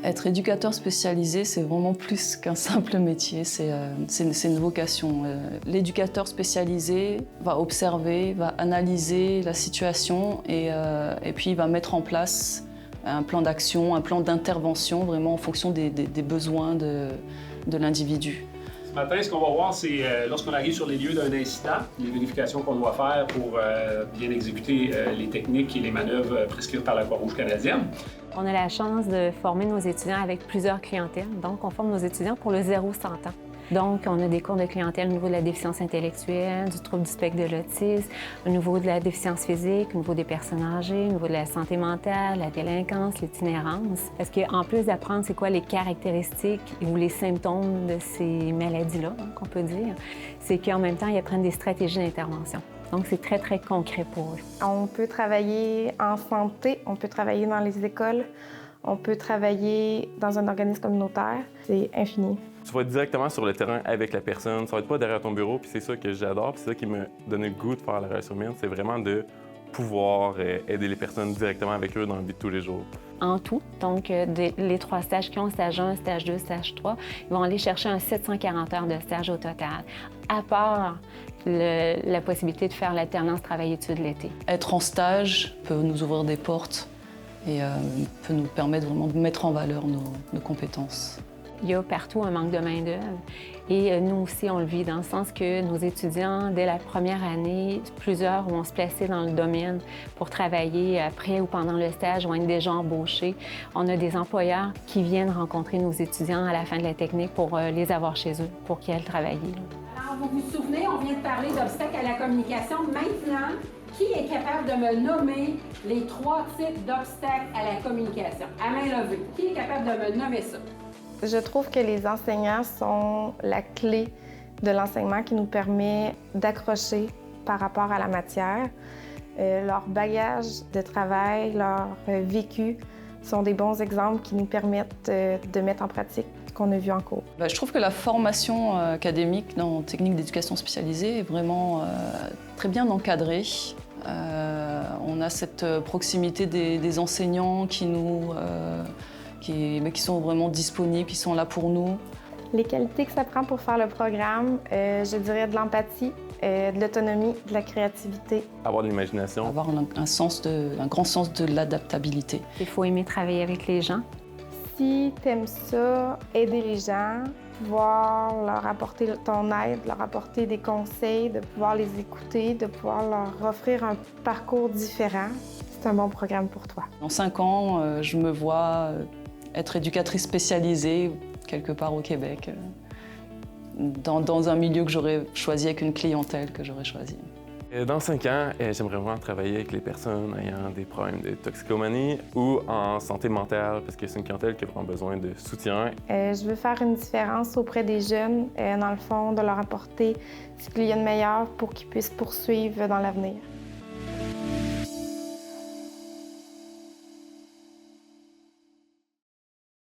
Être éducateur spécialisé, c'est vraiment plus qu'un simple métier, c'est une vocation. L'éducateur spécialisé va observer, va analyser la situation et puis il va mettre en place un plan d'action, un plan d'intervention vraiment en fonction des besoins de l'individu. Ce matin, ce qu'on va voir, c'est lorsqu'on arrive sur les lieux d'un incident, les vérifications qu'on doit faire pour bien exécuter les techniques et les manœuvres prescrites par la Croix-Rouge canadienne. On a la chance de former nos étudiants avec plusieurs clientèles. Donc, on forme nos étudiants pour le 0-100 ans. Donc, on a des cours de clientèle au niveau de la déficience intellectuelle, du trouble du spectre de l'autisme, au niveau de la déficience physique, au niveau des personnes âgées, au niveau de la santé mentale, la délinquance, l'itinérance. Parce qu'en plus d'apprendre c'est quoi les caractéristiques ou les symptômes de ces maladies-là, qu'on peut dire, c'est qu'en même temps, ils apprennent des stratégies d'intervention. Donc, c'est très, très concret pour eux. On peut travailler en santé, on peut travailler dans les écoles, on peut travailler dans un organisme communautaire. C'est infini. Tu vas être directement sur le terrain avec la personne. Ça va être pas derrière ton bureau, puis c'est ça que j'adore, puis c'est ça qui me donne le goût de faire la relation humaine. C'est vraiment de pouvoir aider les personnes directement avec eux dans la vie de tous les jours. En tout, donc les 3 stages qui ont stage 1, stage 2, stage 3, ils vont aller chercher un 740 heures de stage au total, à part la possibilité de faire l'alternance travail-études l'été. Être en stage peut nous ouvrir des portes et peut nous permettre vraiment de mettre en valeur nos compétences. Il y a partout un manque de main-d'œuvre et nous aussi, on le vit dans le sens que nos étudiants, dès la première année, plusieurs vont se placer dans le domaine pour travailler après ou pendant le stage, vont être déjà embauchés. On a des employeurs qui viennent rencontrer nos étudiants à la fin de la technique pour les avoir chez eux, pour qu'ils aillent travailler. Alors, vous vous souvenez, on vient de parler d'obstacles à la communication. Maintenant, qui est capable de me nommer les 3 types d'obstacles à la communication? À main levée. Qui est capable de me nommer ça? Je trouve que les enseignants sont la clé de l'enseignement qui nous permet d'accrocher par rapport à la matière. Leur bagage de travail, leur vécu sont des bons exemples qui nous permettent de mettre en pratique ce qu'on a vu en cours. Je trouve que la formation académique dans technique d'éducation spécialisée est vraiment très bien encadrée. On a cette proximité des enseignants qui sont vraiment disponibles, qui sont là pour nous. Les qualités que ça prend pour faire le programme, je dirais de l'empathie, de l'autonomie, de la créativité. Avoir de l'imagination. Avoir un grand sens de l'adaptabilité. Il faut aimer travailler avec les gens. Si tu aimes ça, aider les gens, pouvoir leur apporter ton aide, leur apporter des conseils, de pouvoir les écouter, de pouvoir leur offrir un parcours différent, c'est un bon programme pour toi. Dans 5 ans, je me vois être éducatrice spécialisée quelque part au Québec, dans un milieu que j'aurais choisi, avec une clientèle que j'aurais choisie. Dans 5 ans, j'aimerais vraiment travailler avec les personnes ayant des problèmes de toxicomanie ou en santé mentale, parce que c'est une clientèle qui a vraiment besoin de soutien. Je veux faire une différence auprès des jeunes, dans le fond, de leur apporter ce qu'il y a de meilleur pour qu'ils puissent poursuivre dans l'avenir.